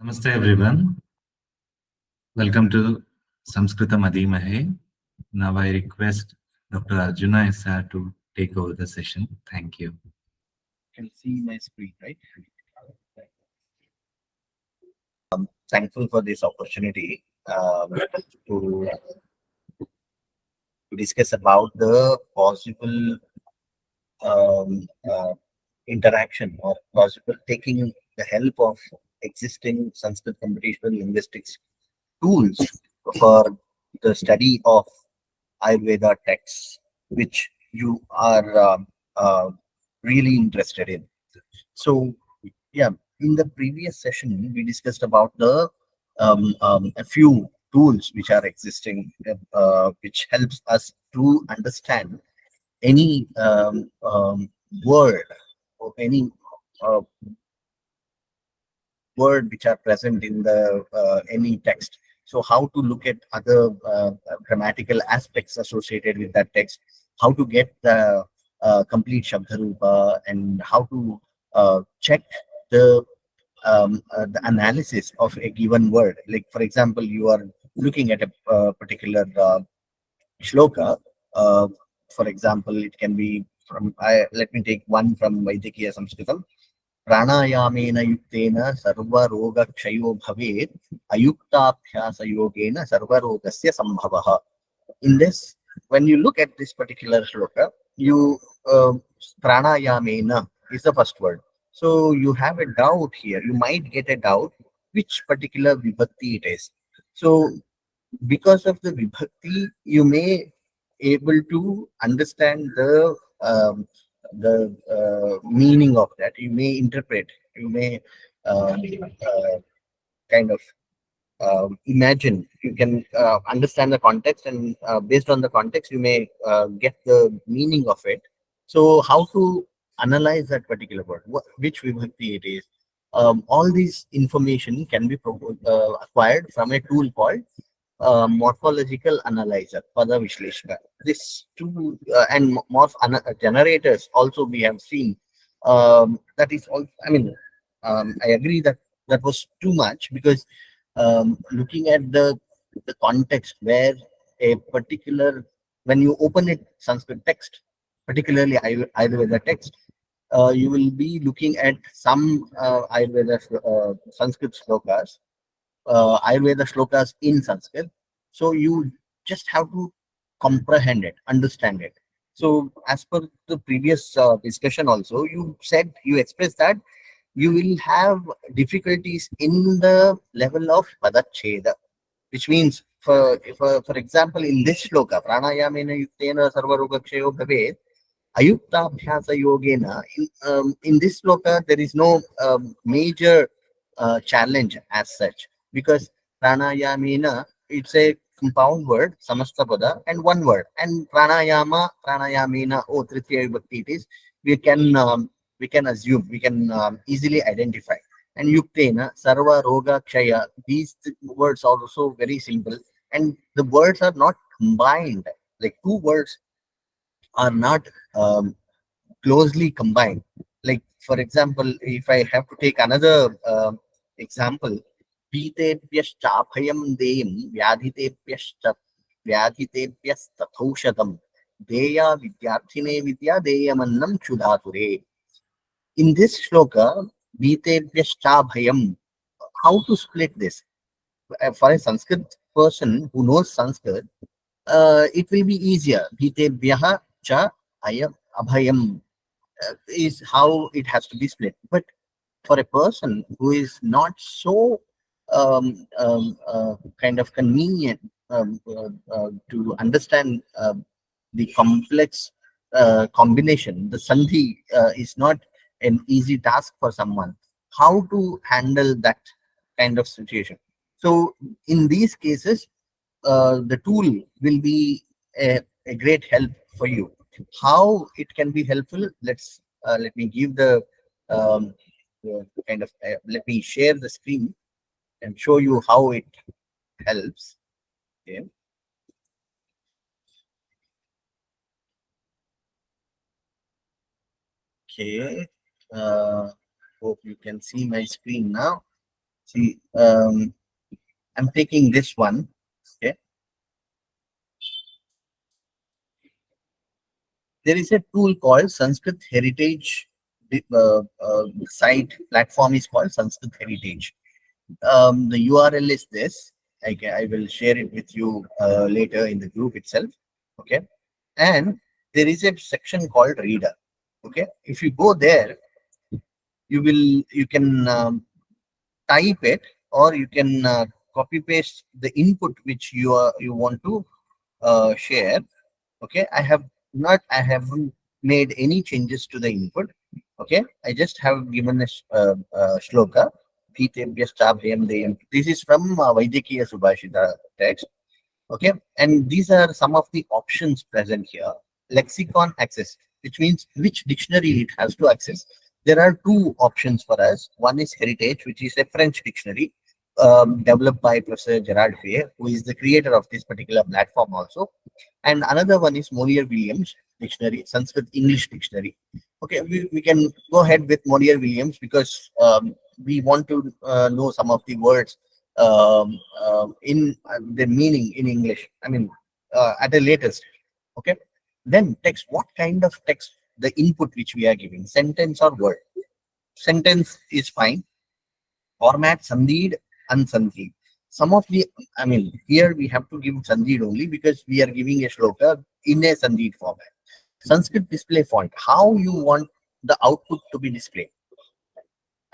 Namaste everyone. Welcome to Sanskrita MAHE. Now I request Dr. Arjuna S R to take over the session. Thank you. Can see my screen, right? Thankful for this opportunity to discuss about the possible um, uh, interaction or possible taking the help of existing Sanskrit computational linguistics tools for the study of Ayurveda texts, which you are really interested in. So, yeah, in the previous session, we discussed about the a few tools which are existing, which helps us to understand any word or any uh, word which are present in the any text. So how to look at other grammatical aspects associated with that text, how to get the complete Shabdarupa, and how to check the the analysis of a given word. Like, for example, you are looking at a particular shloka. Uh, for example, it can be from, let me take one from Vaidyakiya Samskritam. प्राणायामेन युक्तेन सर्वरोगक्षयो भवेत् अयुक्ताभ्यासयोगेन सर्वरोगस्य सम्भवः. In this, when you look at this particular shloka, you pranayamena is the first word. So you have a doubt here. You might get a doubt which particular vibhakti it is. So because of the vibhakti, you may able to understand the meaning of that. You may interpret. You may kind of imagine. You can understand the context, and based on the context, you may get the meaning of it. So how to analyze that particular word, which vibhakti it is? All these information can be acquired from a tool called morphological analyzer, Pada Vishleshka. This tool and generators also we have seen. That is all. I mean, I agree that that was too much, because looking at the context where a particular, when you open it Sanskrit text, particularly Ayurveda text, you will be looking at some Ayurveda Sanskrit shlokas, Ayurveda shlokas in Sanskrit. So you just have to comprehend it, understand it. So as per the previous discussion also, you expressed that you will have difficulties in the level of padacheda, which means for example, in this shloka, pranayamena yuktena sarvarogakshayo bhavet ayukta abhyasa yogena, in this shloka there is no major challenge as such, because pranayamena, it's a compound word, samastapada, and one word, and pranayamena, oh, tritiya vibhakti it is. We can assume, we can easily identify. And yuktena, sarva, roga, kshaya, these words are also very simple, and the words are not combined. Like, two words are not closely combined. Like, for example, if I have to take another example, pीतेभ्यश्चाभयं देयं व्याधितेभ्यस्तथौषधं देया विद्यार्थिने विद्या देयमन्नं क्षुधातुरे. In this shloka, pीतेभ्यश्चाभयं, how to split this? For a Sanskrit person who knows Sanskrit, it will be easier. Bhitebhyaha cha ayam abhayam is how it has to be split. But for a person who is not so kind of convenient to understand the complex combination, the Sandhi is not an easy task for someone. How to handle that kind of situation? So in these cases, the tool will be a great help for you. How it can be helpful? Let me give the kind of let me share the screen and show you how it helps. Okay. Okay. Hope you can see my screen now. See, I'm taking this one. Okay. There is a tool called Sanskrit Heritage. Site platform is called Sanskrit Heritage. The URL is this. I will share it with you later in the group itself. Okay. And there is a section called Reader. Okay. If you go there, you can type it, or you can copy paste the input which you want to share. Okay, I haven't made any changes to the input. Okay, I just have given a shloka. This is from Vaidikiya Subhashita text. Okay, and these are some of the options present here. Lexicon access, which means which dictionary it has to access. There are two options for us. One is Heritage, which is a French dictionary developed by Professor Gerard Faye, who is the creator of this particular platform also. And another one is Morier-Williams dictionary, Sanskrit English dictionary. Okay, we can go ahead with Morier-Williams because we want to know some of the words in their meaning in English. I mean, at a later stage. Okay. Then text. What kind of text? The input which we are giving, sentence or word. Sentence is fine. Format Sandhi, unsandhi. Some of the, I mean, here we have to give Sandhi only because we are giving a shloka in a Sandhi format. Sanskrit display font. How you want the output to be displayed?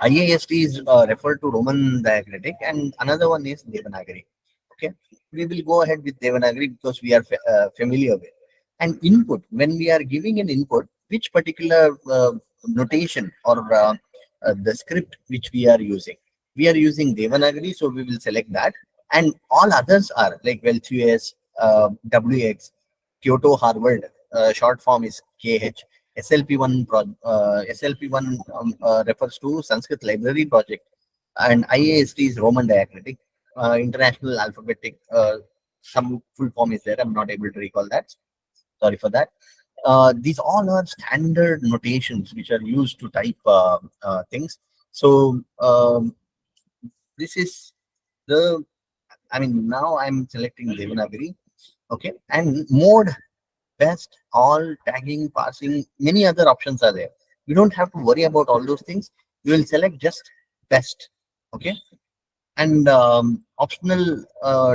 IAST is referred to Roman diacritic, and another one is Devanagari. Okay, we will go ahead with Devanagari because we are familiar with. And input, when we are giving an input, which particular notation or the script which we are using? We are using Devanagari, so we will select that. And all others are like WelchUS, WX, Kyoto Harvard, short form is KH. SLP1 SLP1 refers to Sanskrit Library Project, and IAST is Roman Diacritic. International Alphabetic, some full form is there. I'm not able to recall that. Sorry for that. These all are standard notations which are used to type things. So this is the. I mean, now I'm selecting Devanagari. Okay, and mode, best, all, tagging, parsing, many other options are there. You don't have to worry about all those things. You will select just best. Okay, and optional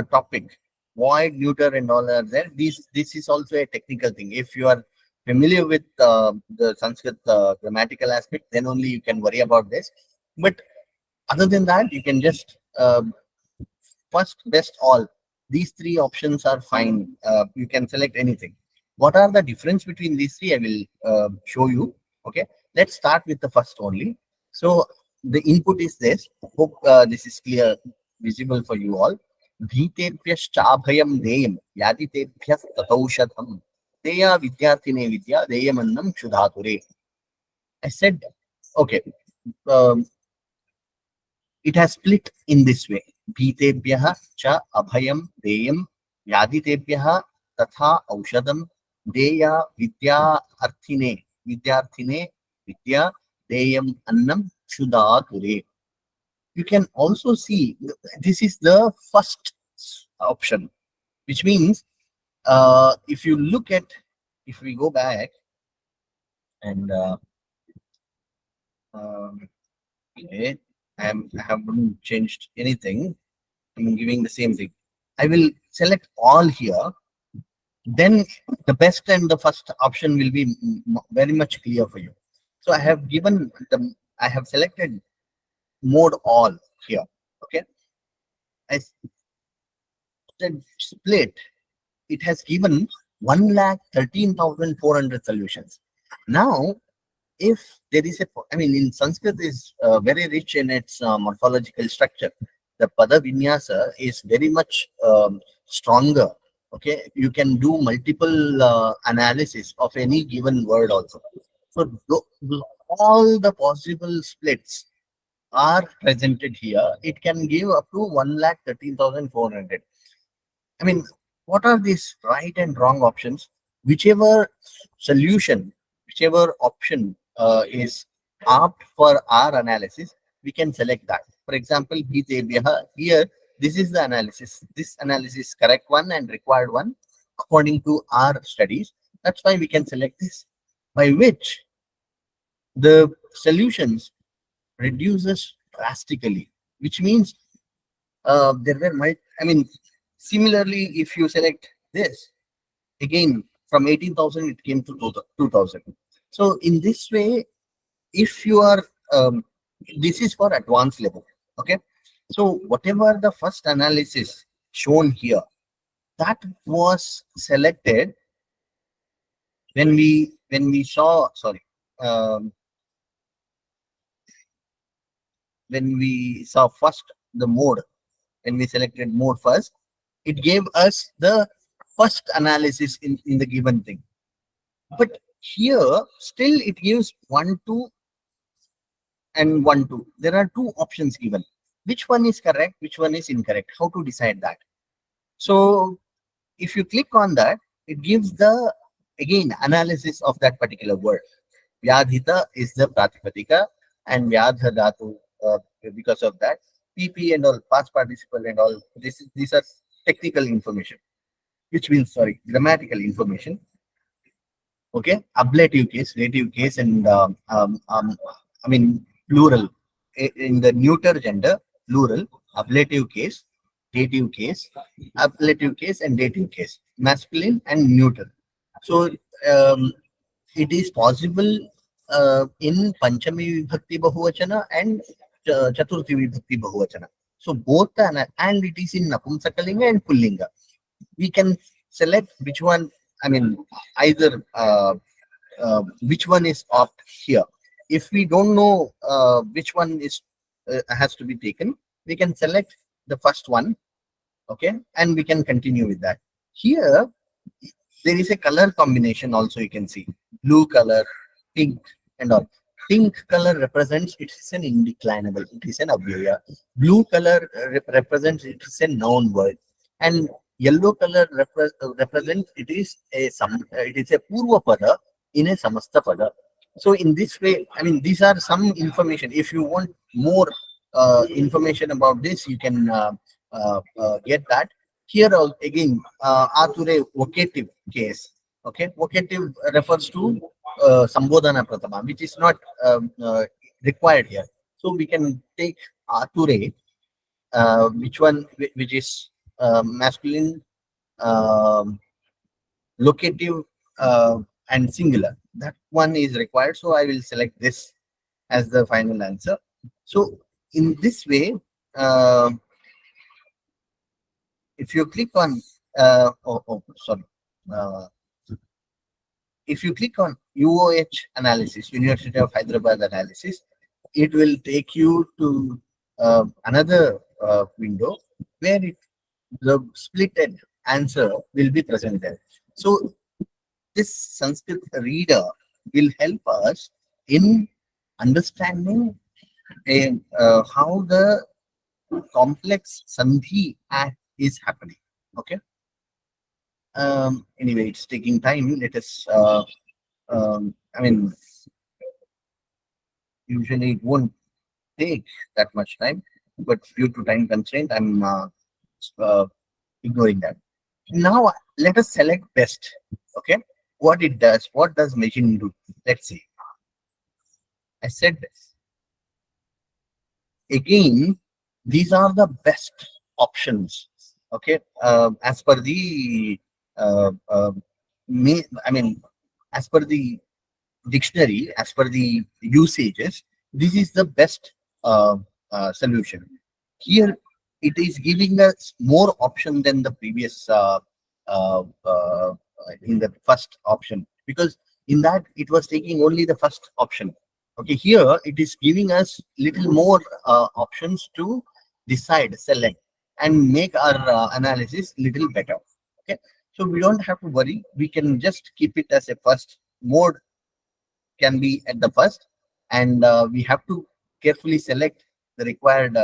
topic, void, neuter, and all are there. This is also a technical thing. If you are familiar with the Sanskrit grammatical aspect, then only you can worry about this. But other than that, you can just first, best, all. These three options are fine. You can select anything. What are the difference between these three? I will show you. Okay, let's start with the first only. So the input is this. Hope this is clear, visible for you all. Bhitebhyashchabhayam deyam yaditebhyas tataushadham deya vidyarthine vidya deyamannam shudhature. I said, okay, um, it has split in this way. Bhitebhyah cha abhayam deyam yaditebhyah tatha aushadam deya vidya arthine vidyarthine vidya deyam annam shudature. You can also see this is the first option, which means if you look at, if we go back and um, okay, I haven't changed anything. I'm giving the same thing. I will select all here. Then the best and the first option will be very much clear for you. So I have given the, I have selected mode all here. Okay. I said split. It has given 1,13,400 solutions. Now, if there is a, I mean, in Sanskrit is very rich in its morphological structure. The pada vinyasa is very much stronger. Okay, you can do multiple analysis of any given word also. So all the possible splits are presented here. It can give up to 1,13,400. I mean, what are these right and wrong options? Whichever solution, whichever option is apt for our analysis, we can select that. For example, here, this is the analysis. This analysis is correct one and required one according to our studies. That's why we can select this, by which the solutions reduces drastically, which means there were similarly, if you select this again from 18,000, it came to 2,000. So in this way, if you are, this is for advanced level. Okay. So whatever the first analysis shown here, that was selected when we saw, sorry, um, when we saw first the mode, when we selected mode first, it gave us the first analysis in the given thing. But here still it gives 1, 2 and 1, 2. There are two options given. Which one is correct, which one is incorrect? How to decide that? So if you click on that, it gives the, again, analysis of that particular word. Vyadhita is the Pratipadika, and Vyadha Dhatu, because of that. PP and all, past participle and all, these are technical information, which means, sorry, grammatical information. Okay, ablative case, dative case, and plural. In the neuter gender, plural, ablative case, dative case, ablative case, and dative case, masculine and neuter. So it is possible in Panchami Vibhakti Bahuvachana and Chaturthi Vibhakti Bahuvachana. So both and it is in Napumsakalinga and Pullinga. We can select which one, either which one is opt here. If we don't know which one is has to be taken, we can select the first one, okay, and we can continue with that. Here, there is a color combination also, you can see blue color, pink, and all. Pink color represents it is an indeclinable, it is an avyaya. Blue color represents it is a noun word, and yellow color represents it is a purva pada in a samasta pada. So in this way, these are some information. If you want more information about this, you can get that. Here again, Ature vocative case. Okay, vocative refers to Sambodhana Pratama, which is not required here. So we can take Ature, which is masculine, locative, and singular. That one is required. So I will select this as the final answer. So in this way, if you click on, if you click on UOH analysis, University of Hyderabad analysis, it will take you to another window where the splitted answer will be presented. So this Sanskrit reader will help us in understanding how the complex Sandhi act is happening. Okay. Anyway, it's taking time. Let us. Usually it won't take that much time, but due to time constraint, I'm ignoring that. Now let us select best. Okay, what it does? What does machine do? Let's see. I said this. Again, these are the best options. Okay, as per the as per the dictionary, as per the usages, this is the best solution. Here, it is giving us more option than the previous in the first option, because in that it was taking only the first option. Okay, here it is giving us little more options to decide, select, and make our analysis little better. Okay, so we don't have to worry. We can just keep it as a first mode, can be at the first, and we have to carefully select the required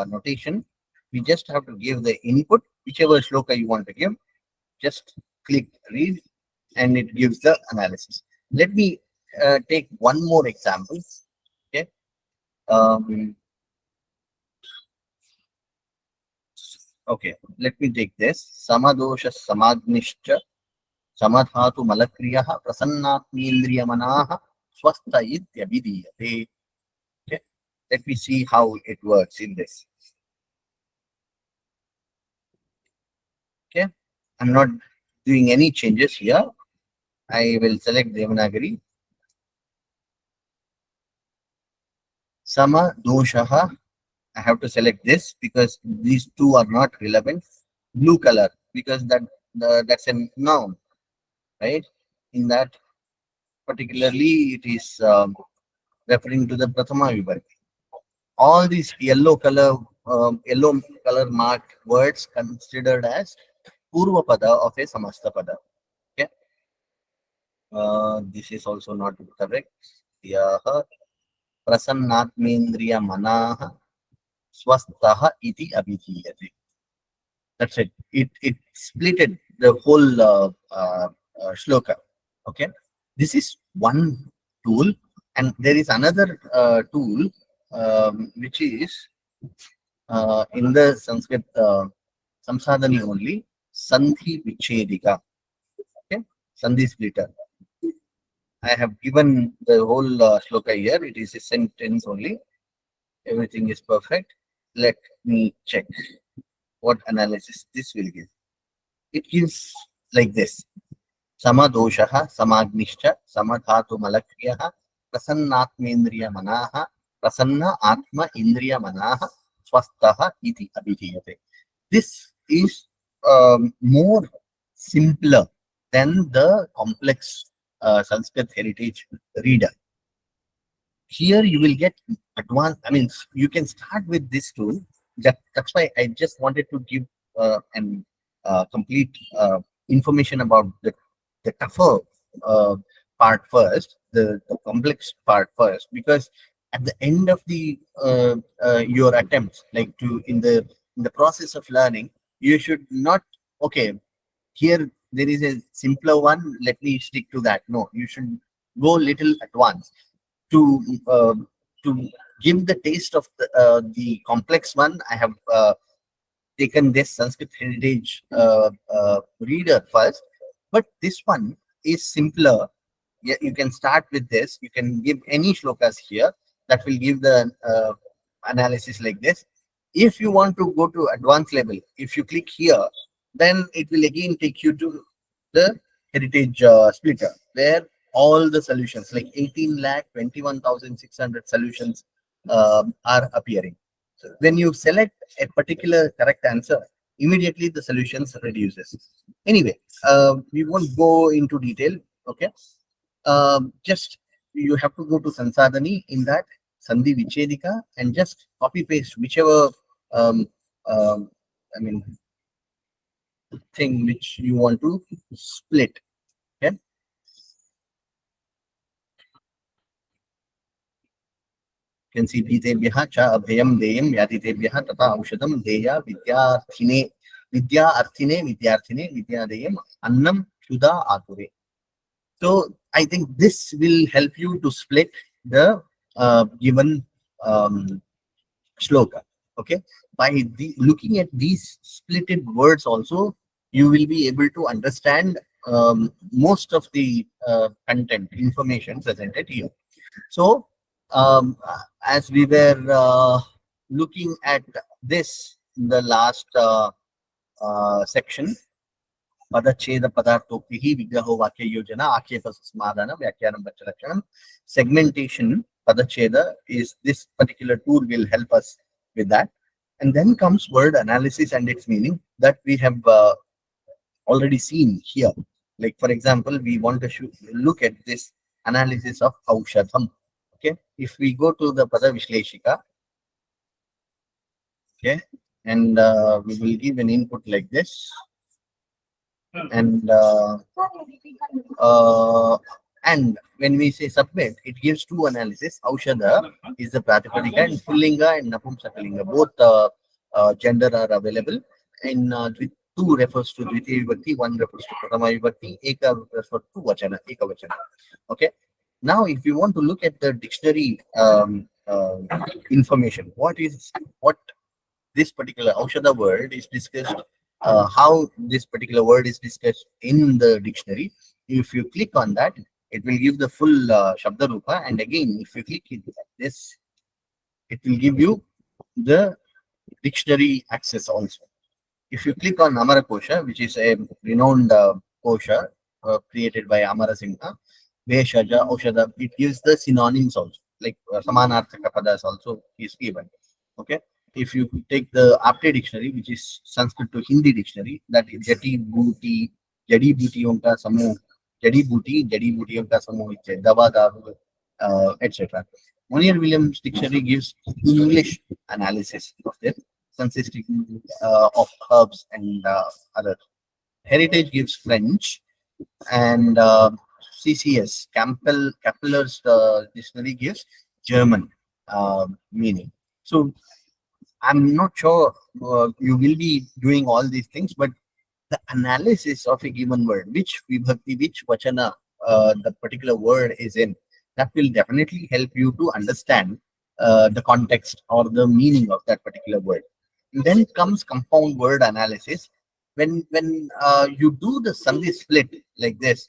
notation. We just have to give the input, whichever shloka you want to give. Just click read, and it gives the analysis. Let me take one more example. Okay. Okay, let me take this. Samadosha Samadnishcha Samadhatu Malakriyaha Prasannatmindriyamanaha Swastha Ityabhidiyate. Okay, let me see how it works in this. Okay, I'm not doing any changes here. I will select Devanagari. Sama doshaha. I have to select this because these two are not relevant. Blue color because that's a noun, right? In that particularly it is referring to the Prathama Vibhakti. All these yellow color marked words considered as Purva Pada of a Samasta Pada. Okay. This is also not correct. Yaha Prasannatmendriya Manaha Swastaha iti abhidhiyate. That's it. It splitted the whole shloka. Okay. This is one tool, and there is another tool which is in the Sanskrit Samsaadhanii only, Sandhi Vichedika. Okay, Sandhi splitter. I have given the whole shloka here. It is a sentence only. Everything is perfect. Let me check what analysis this will give. It gives like this. Samadoshaha, Samagnischa, Samadhatu Malakriyaha, Prasannatmendriya Manaha, Prasanna Atma Indriya Manaha, Swastaha iti abhidhiyate. This is more simpler than the complex Sanskrit heritage reader. Here you will get advanced. I mean, you can start with this tool. That's why I just wanted to give an complete information about the tougher part first, the complex part first, because at the end of the your attempts, like to in the process of learning, you should not, okay, here there is a simpler one, let me stick to that. No, you should go little advanced to to give the taste of the complex one. I have taken this Sanskrit heritage reader first, but this one is simpler. Yeah, you can start with this. You can give any shlokas here that will give the analysis like this. If you want to go to advanced level, if you click here, then it will again take you to the heritage splitter where all the solutions like 18 lakh 21,600 solutions are appearing. So when you select a particular correct answer, immediately the solutions reduces. Anyway, we won't go into detail. Okay, just you have to go to Sansadhani in that Sandhi Vichedika and just copy paste whichever um, um, I mean thing which you want to split. Okay. You can see Bhitebhyaha cha abhayam deyam Vyaditebhyaha tata aushadam deya vidyarthine vidyadeyam annam shuddha ature. So I think this will help you to split the given shloka. Okay, by looking at these splitted words also, you will be able to understand most of the content information presented here. So as we were looking at this in the last section, Padacheda Padartoktihi Vigraho Vakya Yojana Akhepa Smadhana Vyakyanam Bachalakshanam. Segmentation Padacheda is this particular tool will help us with that. And then comes word analysis and its meaning that we have already seen here. Like for example, we want to look at this analysis of Aushadham. Okay, if we go to the Pada Vishleshika, okay, and we will give an input like this. And when we say submit, it gives two analysis. Aushadha is the Pratipadika and Pullinga and Napumsakalinga. Both gender are available. In two refers to Dvitiya Vibhakti, one refers to Prathama Vibhakti, Eka refers to Vachana, Eka Vachana. Okay. Now, if you want to look at the dictionary information, what this particular Aushadha word is discussed, how this particular word is discussed in the dictionary. If you click on that, it will give the full Shabda Rupa. And again, if you click it like this, it will give you the dictionary access also. If you click on Amara Kosha, which is a renowned kosha created by Amara Singha, Veshaja, Aushadha, it gives the synonyms also, like Samanarthaka Padas also is given. Okay. If you take the Apte dictionary, which is Sanskrit to Hindi dictionary, that is Jadi Booty Unka Samu, Jadi Booty Unka Samu, Dava Daru, etc. Monier Williams dictionary gives English analysis of this, consisting of herbs and other. Heritage gives French, and CCS, Campbell's dictionary gives German meaning. So I'm not sure you will be doing all these things, but the analysis of a given word, which vibhakti, which vachana the particular word is in, that will definitely help you to understand the context or the meaning of that particular word. And then comes compound word analysis. When you do the Sandhi split like this,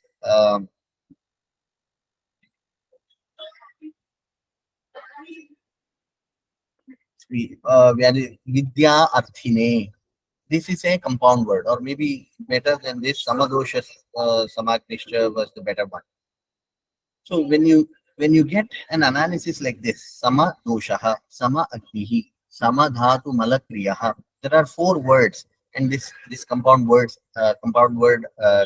we are Vidya Arthine. This is a compound word, or maybe better than this, Samadosha Samaknishta was the better one. So when you get an analysis like this, Sama Doshaha, Sama Agnihi, Sama Dhatu Malakriyaha, there are four words, and this compound word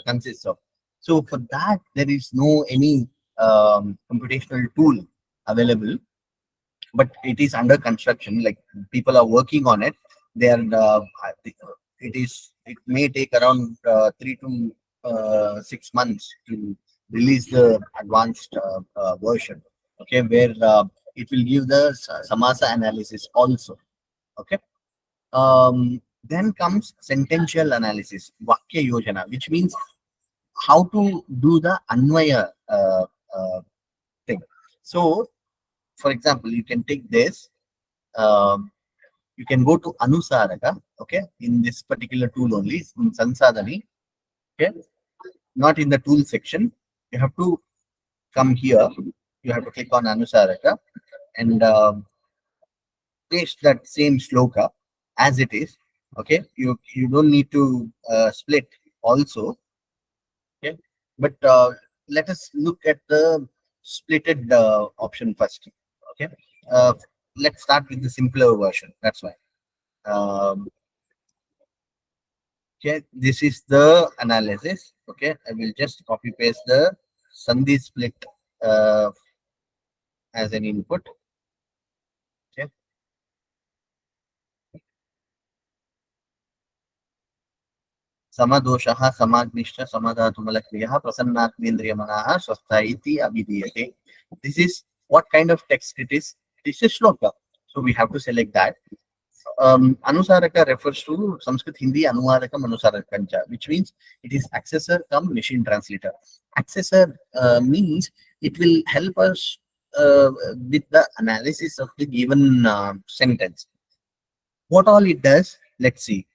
consists of. So for that, there is no any computational tool available, but it is under construction. Like, people are working on it. They are it may take around 3 to 6 months to release the advanced version. Okay, where it will give the samasa analysis also. Okay. Then comes sentential analysis, vakya yojana, which means how to do the anvaya thing. So, for example, you can take this. You can go to Anusaraka, okay, in this particular tool only, in Samsaadhanii, okay, not in the tool section. You have to come here. You have to click on Anusaraka and paste that same shloka as it is. Okay, you don't need to split also. Okay, but let us look at the splitted option first. Okay, let's start with the simpler version. That's why. Um, okay, this is the analysis. Okay, I will just copy paste the Sandhi split uh, as an input. Okay, Samadoshaha, Samagnisha, Samadhatumalakriyah, Prasannatmendriyamanaha, Swastha Abhidiyate. This is what kind of text it is. This is shloka. So we have to select that. Anusaraka refers to Sanskrit Hindi Anuvarakam Anusarakancha, which means it is accessor come machine translator. Accessor means it will help us with the analysis of the given sentence. What all it does, let's see.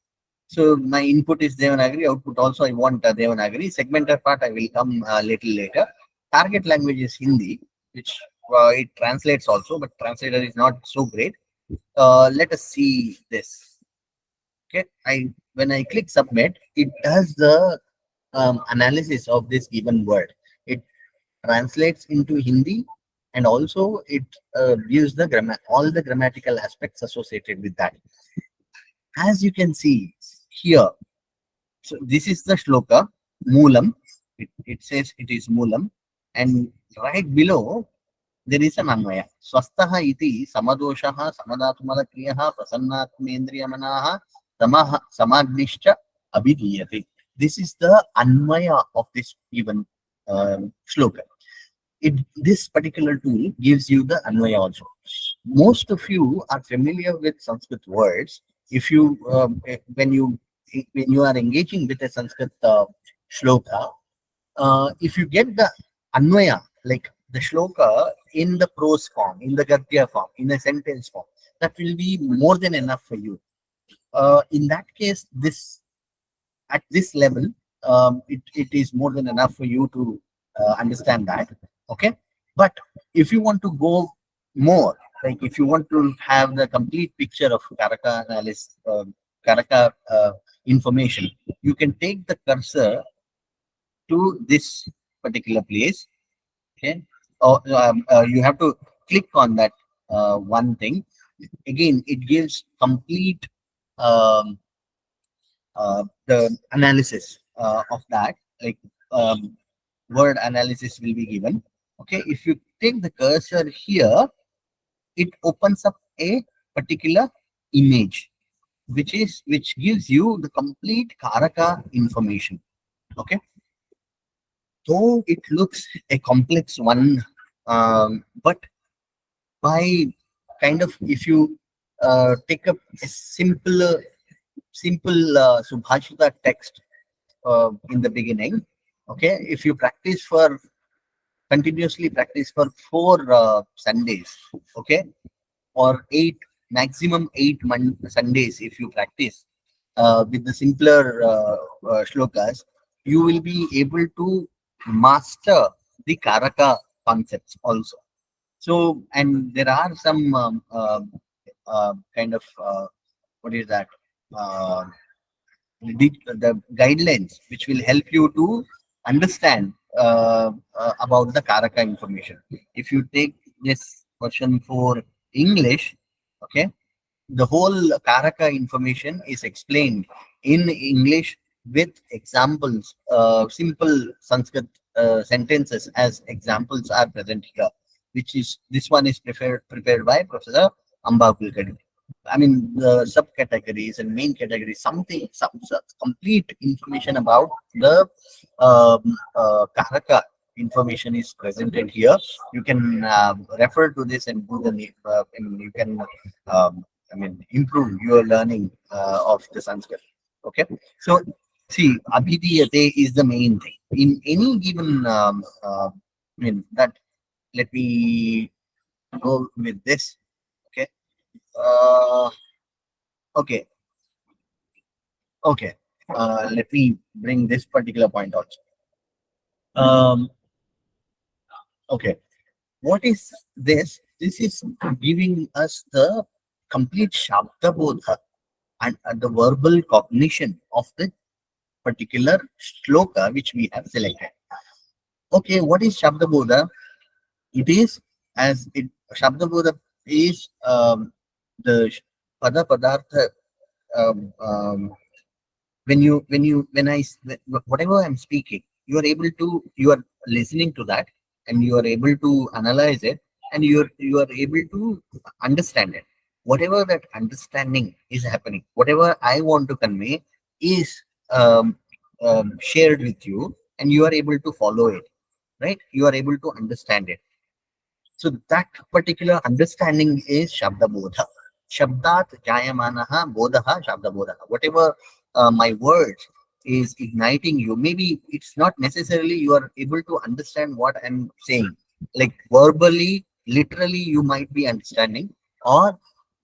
So my input is Devanagari, output also I want Devanagari. Segmented part I will come a little later. Target language is Hindi, which it translates also, but translator is not so great. Let us see this. Okay, when I click submit, it does the analysis of this given word. It translates into Hindi, and also it gives the all the grammatical aspects associated with that. As you can see here, so this is the shloka Moolam. It says it is Moolam, and right below there is an Anvaya. Swastaha iti Samadoshaha Samadhatumalakriyah Prasannatmendriyamanaha Samagnischa Abhidiyate. This is the Anvaya of this given shloka. This particular tool gives you the Anvaya also. Most of you are familiar with Sanskrit words. If you when you are engaging with a Sanskrit shloka, if you get the Anvaya, like the shloka in the prose form, in the gadya form, in a sentence form, that will be more than enough for you. In that case, this at this level, it is more than enough for you to understand that. Okay, but if you want to go more, like if you want to have the complete picture of character analysis, character information, you can take the cursor to this particular place. Okay, or you have to click on that one thing. Again, it gives complete um, the analysis of that, like um, word analysis will be given. Okay, if you take the cursor here, it opens up a particular image, which gives you the complete karaka information. Okay, though it looks a complex one, but by kind of, if you take up a simple subhashita text in the beginning. Okay, if you practice for continuously practice for 4 Sundays, okay, or 8 Sundays, if you practice with the simpler shlokas, you will be able to master the karaka concepts also. So, and there are some kind of what is that? Uh, the guidelines which will help you to understand about the Karaka information. If you take this version for English, okay, the whole Karaka information is explained in English with examples, simple Sanskrit sentences as examples are present here, which is this one is prepared by Professor Amba Kulkarni. I mean, the subcategories and main categories, some complete information about the Karaka information is presented here. You can refer to this and do I mean, you can, I mean, improve your learning of the Sanskrit. Okay. So, see, abhidiyate is the main thing. In any given, I mean, that, let me go with this. Okay. Uh, okay. Okay. Let me bring this particular point also. Um, okay. What is this? This is giving us the complete Shabda Bodha and the verbal cognition of the particular shloka which we have selected. Okay, what is Shabda Bodha? It is, as it Shabda Bodha is the Pada Padartha, um, um, when whatever I'm speaking, you are listening to that, and you are able to analyze it, and you are able to understand it. Whatever that understanding is happening, whatever I want to convey is shared with you, and you are able to follow it, right? You are able to understand it. So that particular understanding is Shabda Bodha. Shabdat Jayamanaha Bodhaha Shabda Bodha. Whatever my words is igniting you, maybe it's not necessarily you are able to understand what I'm saying. Like verbally, literally, you might be understanding, or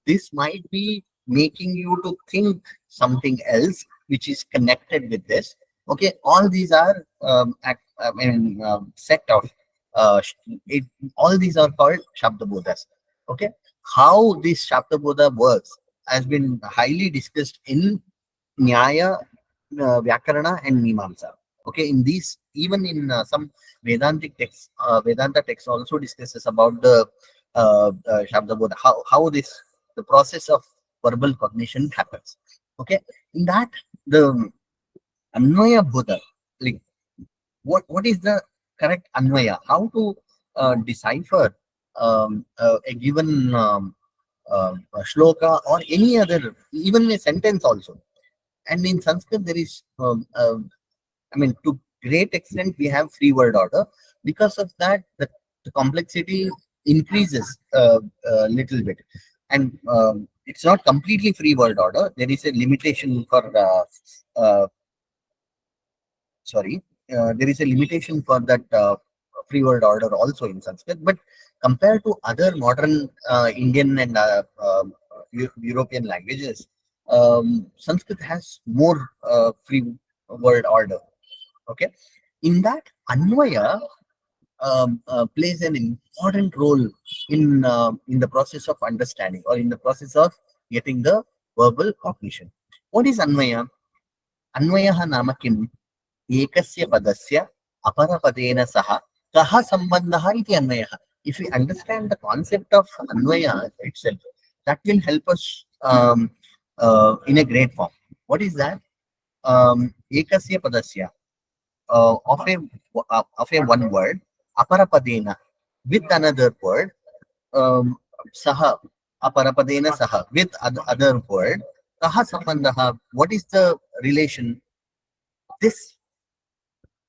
this might be making you to think something else which is connected with this. Okay, all these are set of sh- it, all these are called Shabdabodhas. Okay, how this Shabdabodha works has been highly discussed in Nyaya, Vyakarana, and Mimamsa. Okay, in these, even in some Vedantic texts, Vedanta text also discusses about the Shabdabodha, how this the process of verbal cognition happens. Okay, in that the Anvaya Bodha, like what is the correct Anvaya? How to decipher a given shloka or any other, even a sentence also. And in Sanskrit, there is, I mean, to great extent, we have free word order. Because of that, the complexity increases a little bit. And it's not completely free word order. There is a limitation for, sorry, there is a limitation for that free word order also in Sanskrit. But compared to other modern Indian and European languages, Sanskrit has more free word order. Okay, in that Anvaya plays an important role in the process of understanding or in the process of getting the verbal cognition. What is Anvaya? Anvayah nama kim? Ekasya padasya aparapadena saha kaha sambandha iti Anvayah. If we understand the concept of Anvaya itself, that will help us in a great form. What is that? Ekasya padasya of a one word aparapadena with another word saha aparapadena saha with other word kaha sambandha. What is the relation? This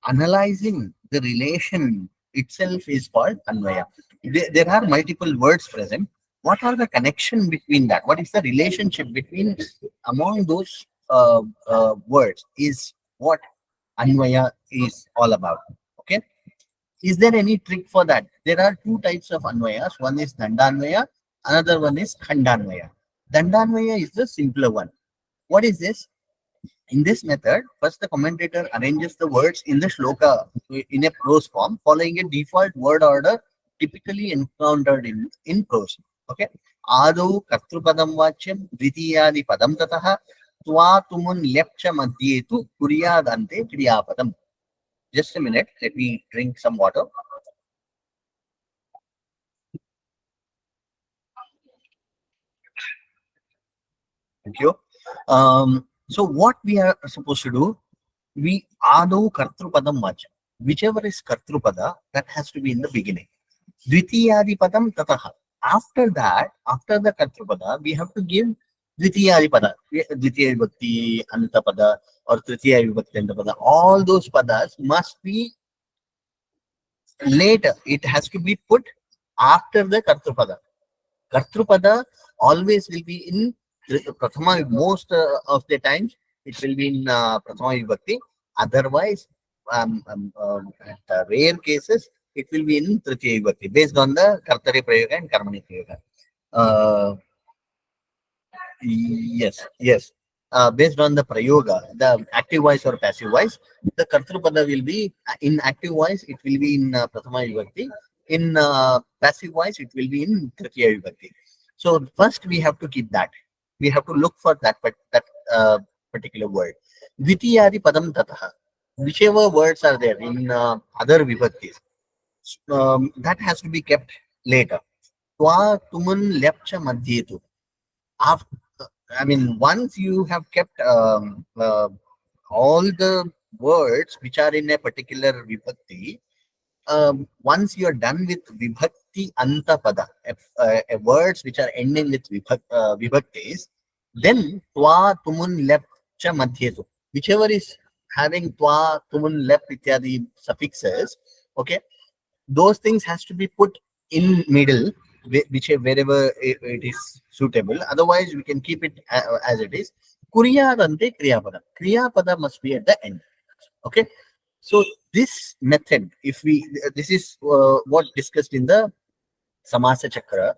analyzing the relation itself is called anvaya. There are multiple words present. What are the connection between that? What is the relationship between among those words is what anvaya is all about. Okay. Is there any trick for that? There are two types of anvayas. One is dandanvaya, another one is khandanvaya. Dandanvaya is the simpler one. What is this? In this method, first the commentator arranges the words in the shloka in a prose form, following a default word order typically encountered in prose. Okay. Adu kartrupadam vachyam dvitiyadi padam tataha tva tumun lepcha madhyetu kuryadante kriyapadam. Just a minute, let me drink some water. Thank you. So what we are supposed to do, we adu kartrupadam vachyam. Whichever is kartrupada, that has to be in the beginning. Dvitiyadi padam tataha. After that, after the Kartrupada, we have to give Dvitiyadi pada, Dvitiya Vibhakti Antapada or Tritiya Vibhakti Antapada. All those padas must be later. It has to be put after the Kartrupada. Kartrupada always will be in Prathama, most of the times it will be in Prathama Vibhakti. Otherwise, at rare cases, it will be in Tritiya Vibhakti based on the Kartari Prayoga and Karmani Prayoga. Yes. Based on the prayoga, the active voice or passive voice, the kartrupada will be in active voice, it will be in prathama vibhakti. In passive voice, it will be in tritiya vibhakti. So first we have to keep that. We have to look for that particular word. Dvitiyadi padam tataha. Whichever words are there in other vibhaktis, that has to be kept later. Twa tumun lepcha madhyetu. After, I mean, once you have kept all the words which are in a particular vibhakti, once you are done with vibhakti antapada, words which are ending with vibhaktis, then twa tumun lep cha madhyetu. Whichever is having twa tumun lep ityadi suffixes, okay, those things has to be put in middle, wherever it is suitable. Otherwise, we can keep it as it is. Kuryadante kriyapada. Kriyapada must be at the end. Okay. So this method, if we, this is what discussed in the Samasa Chakra.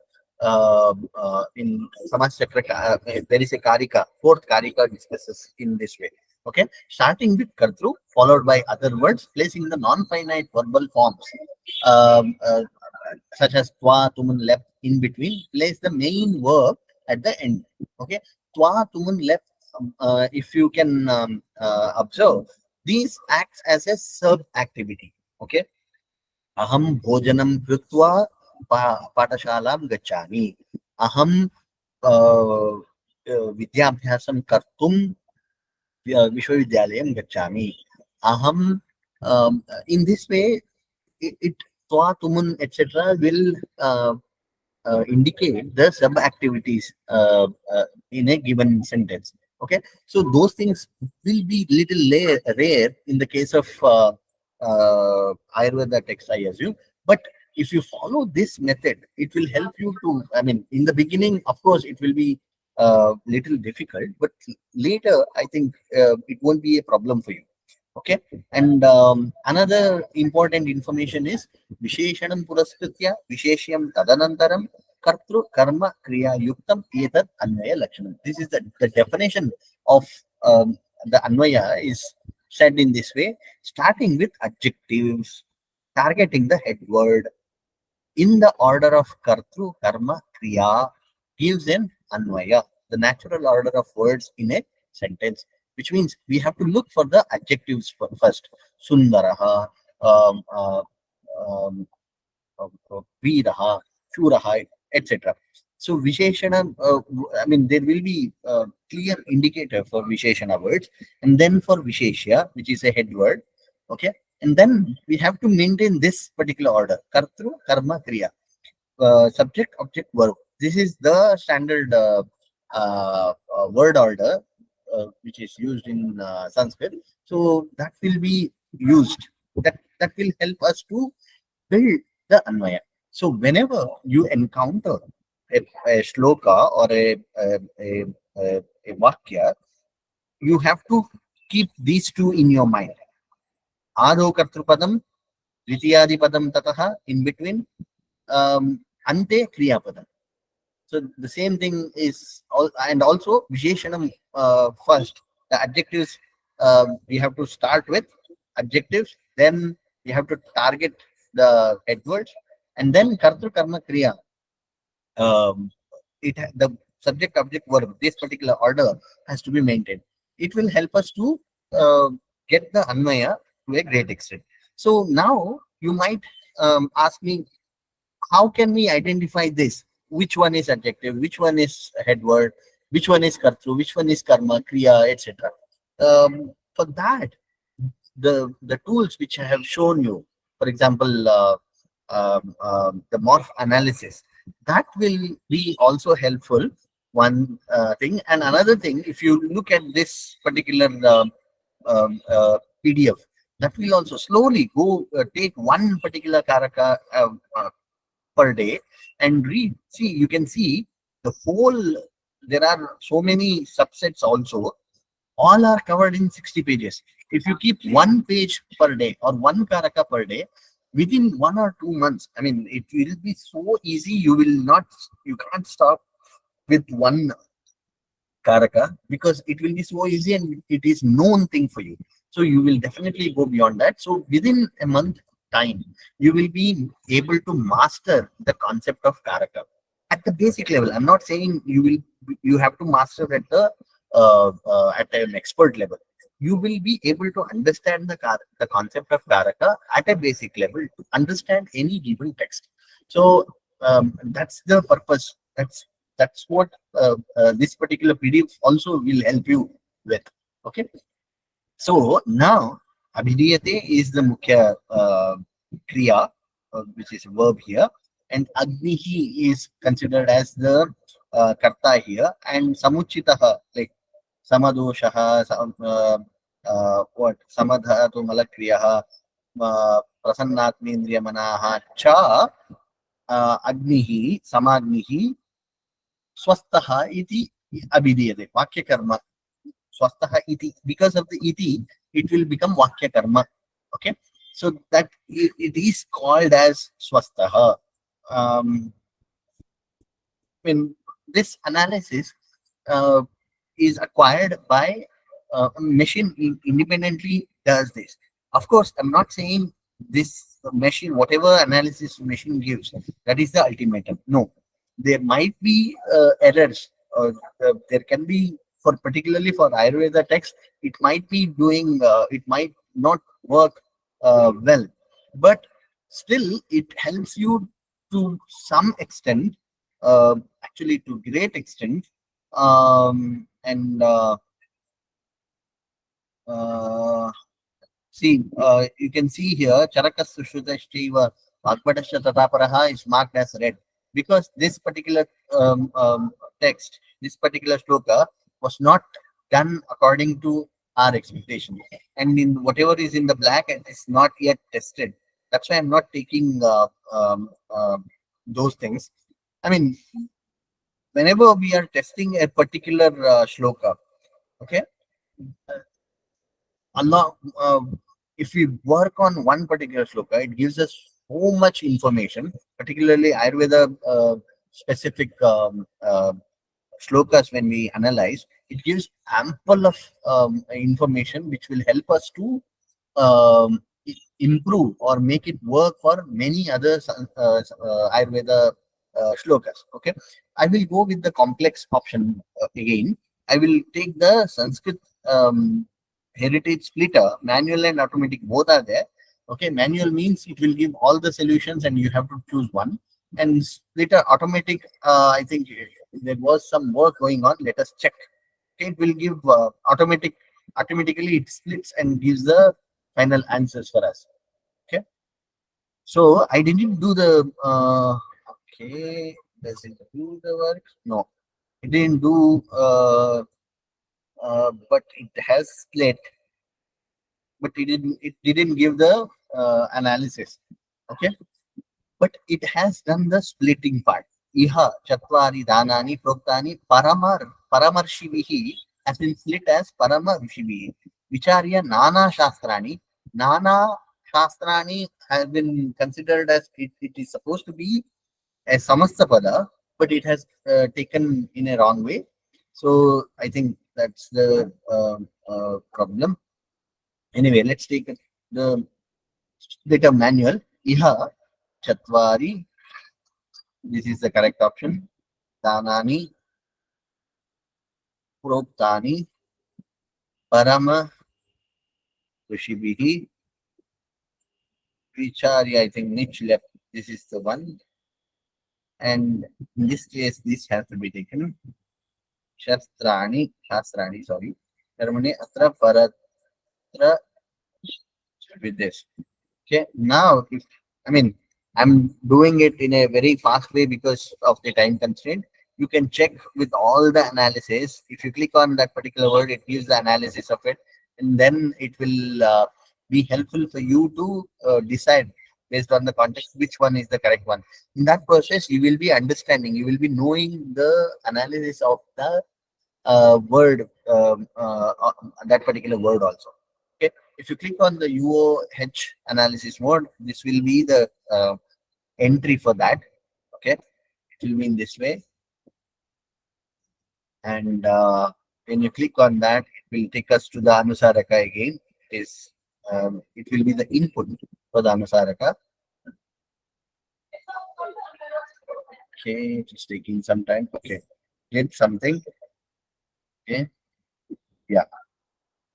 In Samasa Chakra, there is a Karika, fourth Karika discusses in this way. Okay, starting with Kartru, followed by other words, placing the non-finite verbal forms, such as Twa, Tumun, Lep in between, place the main verb at the end. Okay, Twa, Tumun, Lep, if you can observe, these acts as a sub activity. Okay, Aham Bhojanam Krutva Patashalam Gachami. Aham Vidyabhyasam Kartum Vishwavidyalayam Gachami. Aham, in this way, it Twa, Tumun, etc. will indicate the sub activities in a given sentence. Okay, so those things will be little rare in the case of Ayurveda text, I assume. But if you follow this method, it will help you to. I mean, in the beginning, of course, it will be little difficult, but later, I think it won't be a problem for you. Okay, and another important information is Visheshanam Puraskritya Visheshyam Tadanantaram Kartru karma kriya yuktam etat anvaya lakshanam. This is the definition of the anvaya is said in this way, starting with adjectives, targeting the head word in the order of kartru, karma, kriya gives an anvaya, the natural order of words in a sentence, which means we have to look for the adjectives first. Sundaraha, um, uh, um, Veeraha, Shuraha, etc. So Visheshana, I mean, there will be clear indicator for Visheshana words, and then for Visheshya, which is a head word, okay, and then we have to maintain this particular order: Kartru, Karma, Kriya, subject, object, verb. This is the standard word order which is used in Sanskrit. So that will be used. That will help us to build the Anvaya. So whenever you encounter a shloka or a Vakya, you have to keep these two in your mind. Ado Kartrupadam, Dvitiyadipadam Tataha, in between, Ante Kriyapadam. So the same thing is all, and also Visheshanam first. The adjectives we have to start with adjectives, then we have to target the headwords, and then Kartru Karma Kriya. Um, the subject, object, verb. This particular order has to be maintained. It will help us to uh, get the Anvaya to a great extent. So now you might ask me, how can we identify this? Which one is adjective? Which one is head word? Which one is kartru? Which one is karma, kriya, etc. For that, the tools which I have shown you, for example, the morph analysis, that will be also helpful. One thing, and another thing, if you look at this particular PDF, that will also slowly go take one particular karaka per day and read. See, you can see the whole, there are so many subsets also, all are covered in 60 pages. If you keep one page per day or one karaka per day, within 1 or 2 months, I mean, it will be so easy. You can't stop with one karaka because it will be so easy and it is known thing for you. So you will definitely go beyond that. So within a month time, you will be able to master the concept of karaka at the basic level. I'm not saying you have to master at the at an expert level. You will be able to understand the concept of karaka at a basic level to understand any given text. So that's the purpose. That's what this particular PDF also will help you with. Okay. So now abhidiyate is the mukhya kriya, which is a verb here, and agnihi is considered as the karta here, and samuchitaha, like samadoshaha, what samadhatu malakriyaha, prasannatmendriyamanaha cha agnihi samagnihi swastaha iti abhidiyate vakya karma. Swastaha iti, because of the iti, it will become vakya karma. Okay, so that it is called as swastaha. When this analysis uh, is acquired by a machine independently does this. Of course, I'm not saying this machine, whatever analysis machine gives, that is the ultimatum. No, there might be errors. There can be, for particularly for Ayurveda text, it might be doing, it might not work well, but still it helps you to some extent, actually to great extent, and uh, see, you can see here, Charakas Sushrutashteva Akpadasha Tataparaha is marked as red because this particular text, this particular shloka was not done according to our expectation. And in whatever is in the black, it is not yet tested. That's why I'm not taking those things. I mean, whenever we are testing a particular shloka, okay, Allah, if we work on one particular shloka, it gives us so much information, particularly Ayurveda specific shlokas when we analyze, it gives ample of information which will help us to improve or make it work for many other Ayurveda shlokas. Okay, I will go with the complex option again. I will take the Sanskrit heritage splitter, manual and automatic, both are there. Okay, manual means it will give all the solutions and you have to choose one. And splitter automatic, I think there was some work going on. Let us check. Okay, it will give automatically it splits and gives the final answers for us. Okay, so I didn't do the okay, does it do the work? No, it didn't do but it has split, but it didn't give the analysis. Okay, but it has done the splitting part. Iha chatvari danani proktani paramarshibhi has been split as paramarshibihi. Vicharya nana shastrani. Nana shastrani has been considered as it is supposed to be a samastapada, but it has taken in a wrong way. So I think that's the problem. Anyway, let's take the splitter manual. Iha chatvari. This is the correct option. Danani proktani parama rishibhihi vicharya. I think niche left. This is the one. And in this case, this has to be taken. Shastrani, sorry. Termine atra paratra with this. Okay, now if I mean I'm doing it in a very fast way because of the time constraint. You can check with all the analysis. If you click on that particular word, it gives the analysis of it, and then it will be helpful for you to decide based on the context which one is the correct one. In that process, you will be understanding, you will be knowing the analysis of the word, that particular word also. Okay, if you click on the UOH analysis mode, this will be the entry for that. Okay, it will be in this way, and when you click on that, it will take us to the Anusaraka again. It will be the input for the Anusaraka. Okay, just taking some time. Okay, did something. Okay, yeah.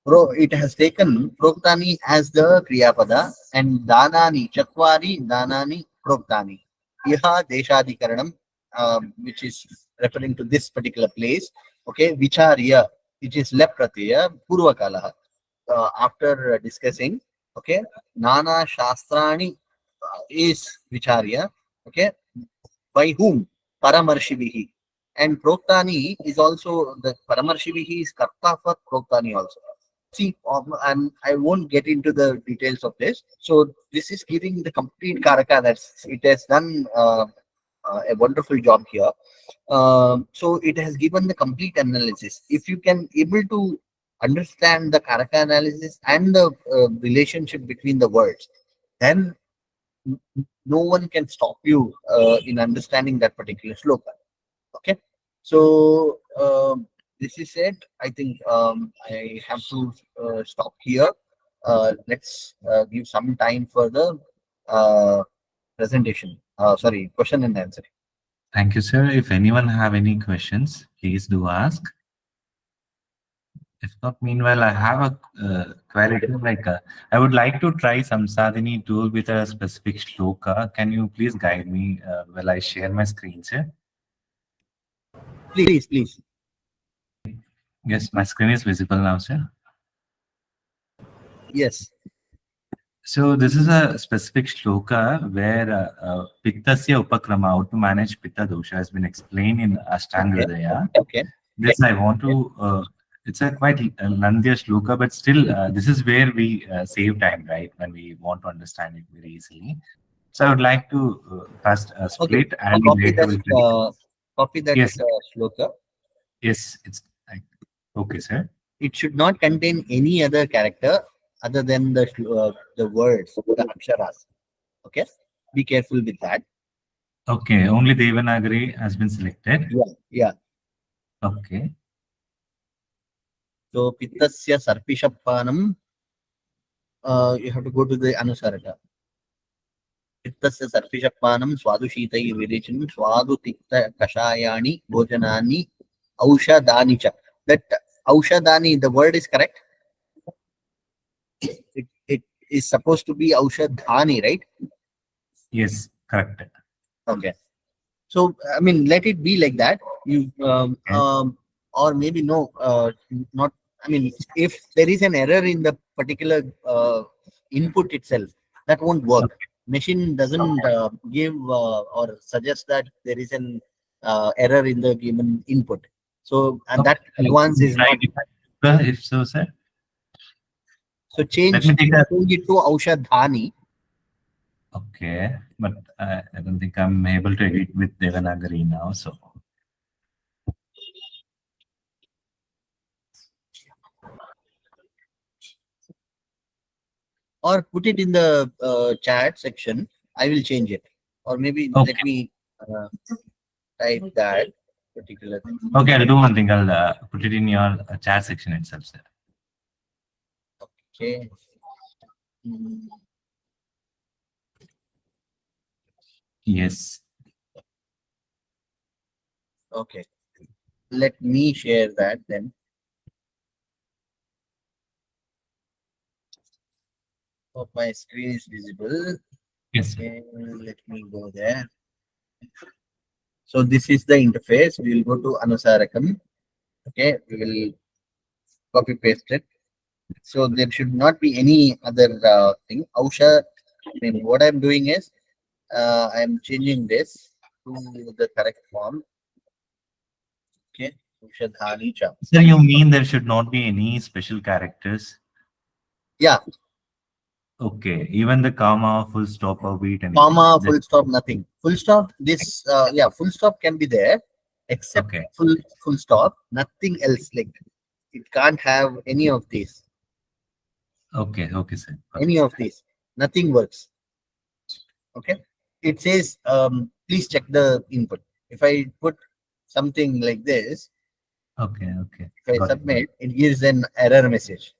It has taken proktani as the kriyapada and danani, chatvari danani proktani. Iha deshadikaranam, which is referring to this particular place. Okay, vicharya, which is left pratyaya, purvakalaha. After discussing, okay, nana shastrani is vicharya. Okay, by whom? Paramarshibihi. And proktani is also the Paramarshibihi is karta for proktani also. See, and I won't get into the details of this. So this is giving the complete karaka. That's it has done a wonderful job here. So it has given the complete analysis. If you can able to understand the karaka analysis and the relationship between the words, then no one can stop you in understanding that particular sloka. Okay, so this is it. I think I have to stop here. Let's give some time for the presentation. Sorry, question and answer. Thank you, sir. If anyone have any questions, please do ask. If not, meanwhile, I have a query. Like, I would like to try Samsaadhanii tool with a specific shloka. Can you please guide me while I share my screen, sir? Please, please. Yes, my screen is visible now, sir. Yes. So this is a specific shloka where Pittasya Upakrama, how to manage Pitta dosha, has been explained in Ashtanga. Okay. This I want to. It's a quite Nandya shloka, but still, this is where we save time, right? When we want to understand it very easily. So I would like to first split and Copy later that. Copy that Yes. shloka. Yes, it's okay, sir. It should not contain any other character other than the words, the aksharas. Okay, be careful with that. Okay, only Devanagari has been selected. Yeah, yeah. Okay. So Pittasya Sarpishappanam, you have to go to the Anusaraka. Pittasya Sarpishappanam Swadushitaihi Virechanam Swadutikta Kashayani Bhojanani Aushadani cha. That Aushadani, the word is correct. It is supposed to be Aushadhani, right? Yes, correct. Okay. So I mean, let it be like that. You Okay. or maybe no, not. I mean, if there is an error in the particular input itself, that won't work. Machine doesn't give or suggest that there is an error in the given input. So and Okay. that advance is Try not. it, if so, sir. So Let me take a. change it to Aushadhani. Okay, but I don't think I'm able to edit with Devanagari now. So Or put it in the chat section. I will change it. Or maybe let okay, me uh, type that particular thing. okay. I'll do one thing. I'll put it in your chat section itself, sir. Okay. Mm, Yes. okay. Let me share that then. Hope my screen is visible. Yes, sir. Okay, let me go there. So this is the interface. We will go to Anusarakam. Okay, we will copy paste it. So there should not be any other thing. Ausha, I mean, what I'm doing is I'm changing this to the correct form. Okay, Ushadhani cha. Sir, you mean there should not be any special characters? Yeah, Okay, even the comma, full stop, or beat, anything. comma, full stop, nothing. Full stop, this, yeah, full stop can be there, except Okay, full stop, nothing else. Like it can't have any of these, okay, okay, sir. any of these. Nothing works. Okay. It says, please check the input. If I put something like this, Okay, okay, if I got it. submit, it gives an error message.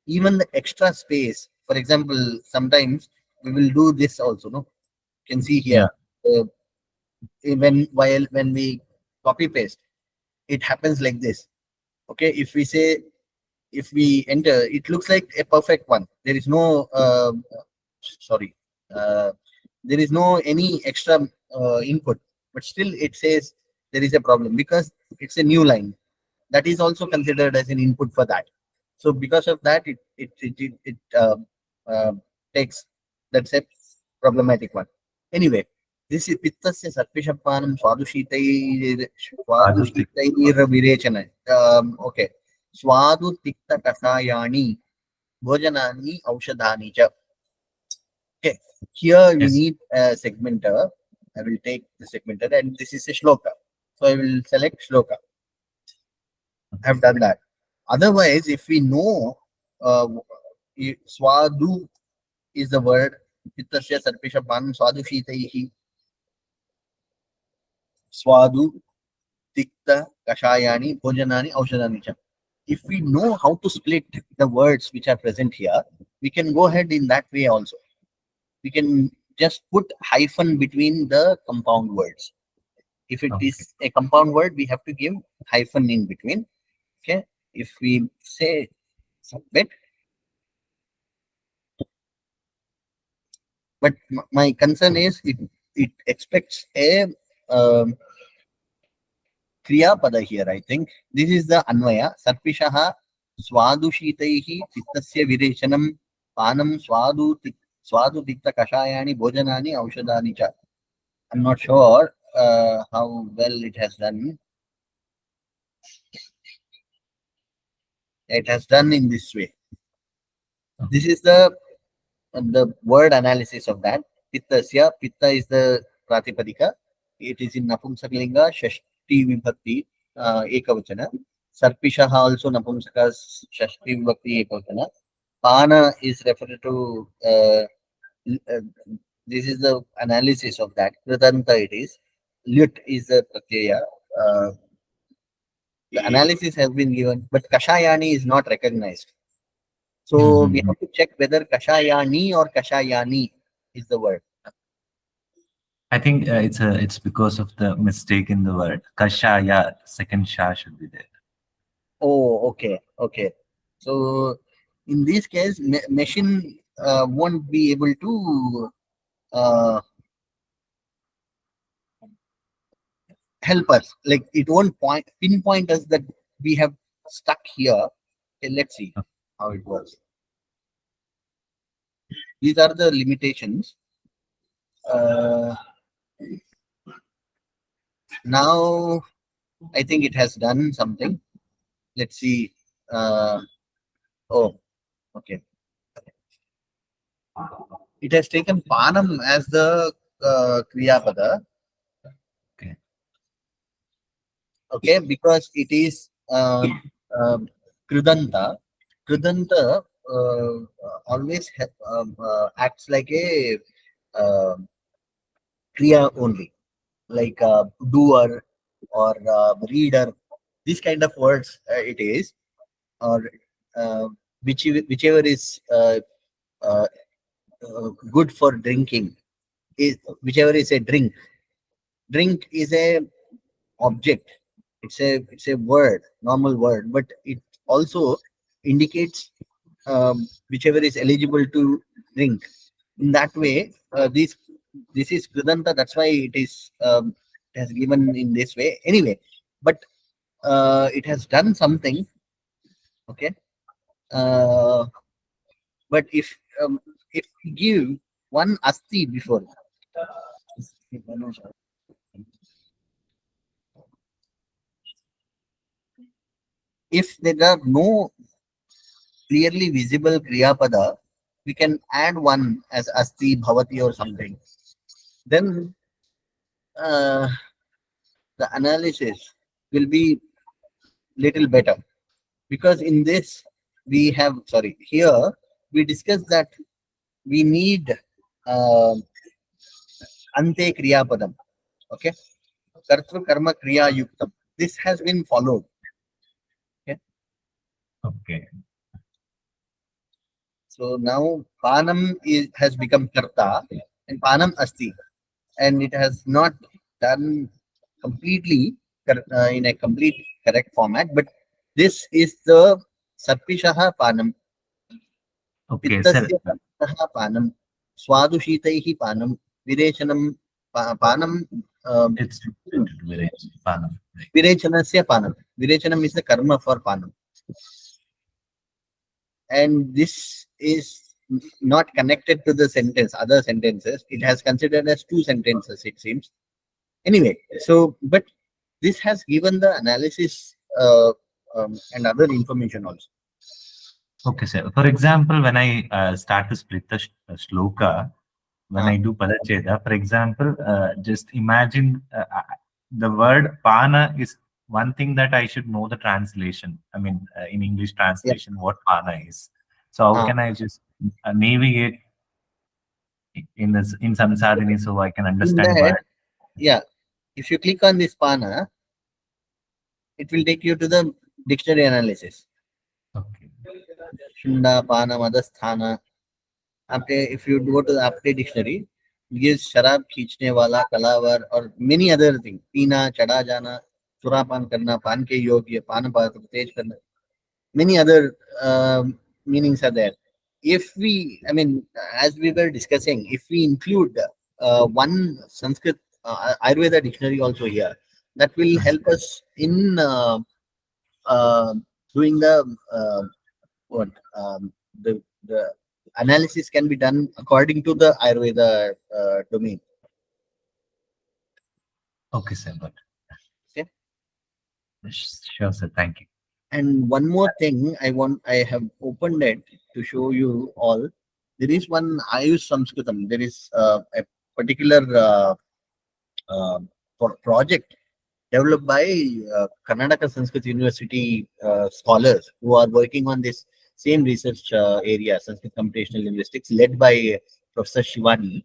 Even the extra space, for example, sometimes we will do this also. No, you can see Yeah, here. When we copy paste, it happens like this. Okay, if we enter, it looks like a perfect one. There is no sorry, uh, there is no any extra input, but still it says there is a problem because it's a new line. That is also considered as an input for that. So because of that, it uh, takes, that's a problematic one. Anyway, this is Pittasya Sarpishappanam Aditya. Swadushitai Virechana. Okay. Swadu Tikta Kasayani Bhojanani Aushadhani cha. Okay. Here we Yes. need a segmenter. I will take the segmenter and this is a shloka. So I will select shloka. I have done that. Otherwise, if we know Swadu is the word, Pittasya Sarpishapan Swadu Shitaihi Swadu Tikta Kashayani Bhojanani Aushadani cha. If we know how to split the words which are present here, we can go ahead in that way also. We can just put hyphen between the compound words. If it Okay. is a compound word, we have to give hyphen in between. Okay. If we say submit, but my concern is it expects a um, kriya pada here. I think this is the anvaya. Sarpishaha swadushitaihi pittasya virechanam panam swadu tikta kashayani bhojanani aushadani cha. I'm not sure how well it has done. It has done in this way. This is the word analysis of that. Pittasya, pitta is the pratipadika. It is in Napumsakalinga, Shashti Vibhakti, Ekavachana. Sarpishaha also Napumsaka, Shashti Vibhakti, Ekavachana. Pana is referred to This is the analysis of that. Kridanta it is. Lut is the pratyaya. Uh, the analysis has been given, but Kashayani is not recognized. So we Mhm. have to check whether Kashayani or Kashayani is the word. I think it's because of the mistake in the word. Kashaya, second sha should be there. Oh, okay, okay. So in this case, machine won't be able to uh, help us. Like it won't pinpoint us that we have stuck here. Okay, let's see how it works. These are the limitations. Uh, Now I think it has done something. Let's see. Oh, okay. It has taken panam as the kriya pada. Okay. Okay, because it is kridanta. Kridanta always acts like a uh, kriya only, like doer or reader. These kind of words it is, or whichever is uh, good for drinking, is whichever is a drink. Drink is a object. It's a word, normal word, but it also indicates whichever is eligible to drink. In that way, this is kridanta. That's why it has given in this way. Anyway, but it has done something. Okay, uh, but if we give one asti before, if there are no clearly visible kriya pada, we can add one as asti, bhavati, or something. Then uh, the analysis will be little better, because in this we have, sorry, here we discussed that we need uh, ante kriya padam. Okay, kartva karma kriya yuktam. This has been followed. Okay, Okay. so now panam has become karta and panam asti, and it has not done completely in a complete correct format, but this is the sarpishaha panam, Okay, sir. pittasya sarpishaha panam, swadushiitaihi panam, virechanam panam, um, It's related to village. Panam. Right. virechanasya panam. Virechanam is the karma for panam, and this is not connected to the sentence, other sentences. It has considered as two sentences, it seems. Anyway, so but this has given the analysis and other information also. Okay, sir. For example, when I start to split the shloka, when Uh, I do Padacheda, for example, just imagine the word pana is one thing that I should know the translation. I mean, in English yeah. translation, what pana is. So how Uh, can I just navigate in Samsaadhanii so I can in understand that, word? yeah, if you click on this pana, it will take you to the dictionary analysis. Okay. Shunda, pana, madasthana. If you go to the Apte dictionary, it gives sharab खींचने वाला, कलावर, or many other things. पीना, चढ़ा जाना, सुरापान करना, पान के योग्य, पान पात्र तेज करना. Many other meanings are there. If we, I mean, as we were discussing, if we include one Sanskrit Ayurveda dictionary also here, that will help us in uh, doing what the analysis can be done according to the Ayurveda domain. Okay, sir. But Okay. sure, sir. Thank you. And one more thing, I have opened it to show you all. There is one Ayush Sanskritam. There is a particular uh, project developed by Karnataka Sanskrit University scholars who are working on this same research area, Sanskrit computational linguistics, led by Professor Shivani.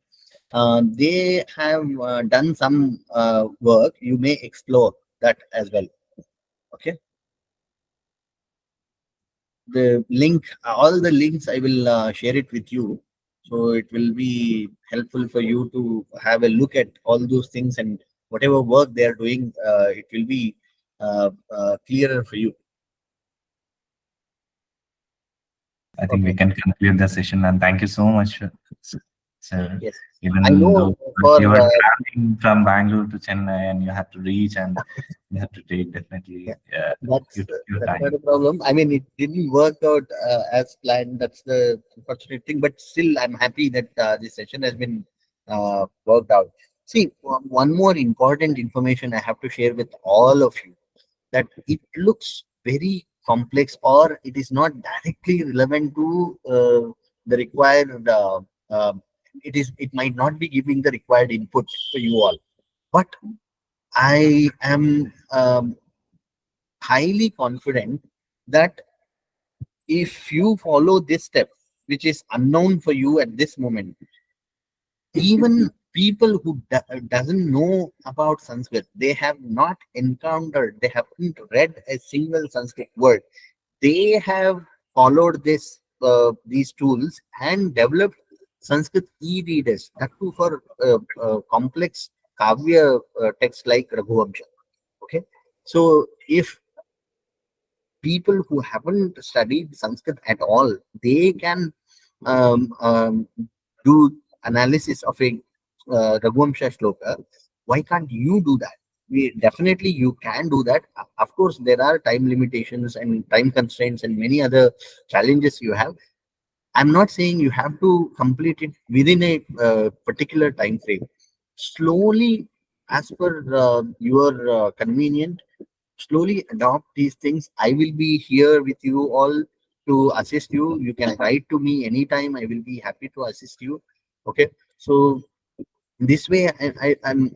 They have done some work. You may explore that as well. Okay. The link, all the links, I will share it with you. So it will be helpful for you to have a look at all those things, and whatever work they are doing, it will be clearer for you. I think we Okay. can conclude the session, and thank you so much, sir. Yes. I Even know though for you were traveling from Bangalore to Chennai and you had to reach and you have to take yeah, definitely you that's took your that's not time. a problem. I mean, it didn't work out as planned. That's the unfortunate thing. But still, I'm happy that this session has been worked out. See, one more important information I have to share with all of you, that it looks very complex, or it is not directly relevant to the required. It might not be giving the required input for you all, but I am highly confident that if you follow this step, which is unknown for you at this moment, even people who doesn't know about Sanskrit, they have not encountered, they haven't read a single Sanskrit word, they have followed these tools and developed Sanskrit e-readers, that too for complex kavya text like Raghuvamsha. Okay, so if people who haven't studied Sanskrit at all, they can um, um, do analysis of a Raghuvamsha shloka. Why can't you do that? Definitely you can do that. Of course, there are time limitations and time constraints and many other challenges you have. I'm not saying you have to complete it within a particular time frame. Slowly, as per your convenient, slowly adopt these things. I will be here with you all to assist you. You can write to me anytime. I will be happy to assist you. Okay. So this way, I'm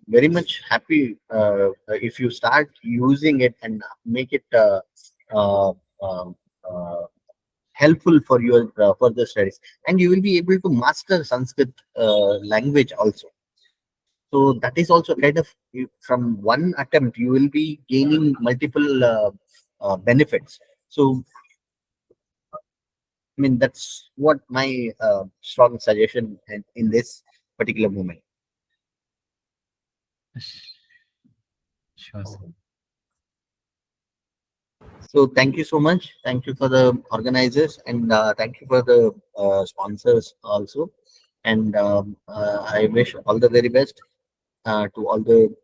very much happy if you start using it and make it uh, um, uh, helpful for your further studies, and you will be able to master Sanskrit language also. So that is also kind of, from one attempt, you will be gaining multiple benefits. So, I mean, that's what my strong suggestion in this particular moment. Sure, sir. So, thank you so much. Thank you for the organizers, and thank you for the sponsors also. And I wish all the very best to all the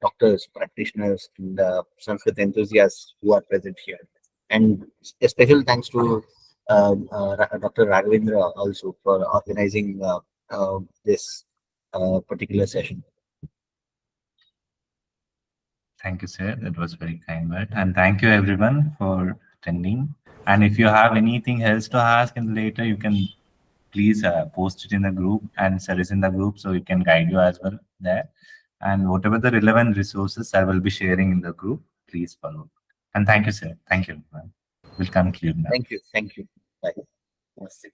doctors, practitioners, and Sanskrit enthusiasts who are present here. And a special thanks to Dr. Raghavendra also for organizing this particular session. Thank you, sir. That was very kind word. And thank you everyone for attending. And if you have anything else to ask in later, you can please post it in the group and sir is in the group so we can guide you as well there. And whatever the relevant resources I will be sharing in the group, please follow. And thank you, sir. Thank you, everyone. We'll conclude now. Thank you. Thank you. Bye. Namaste.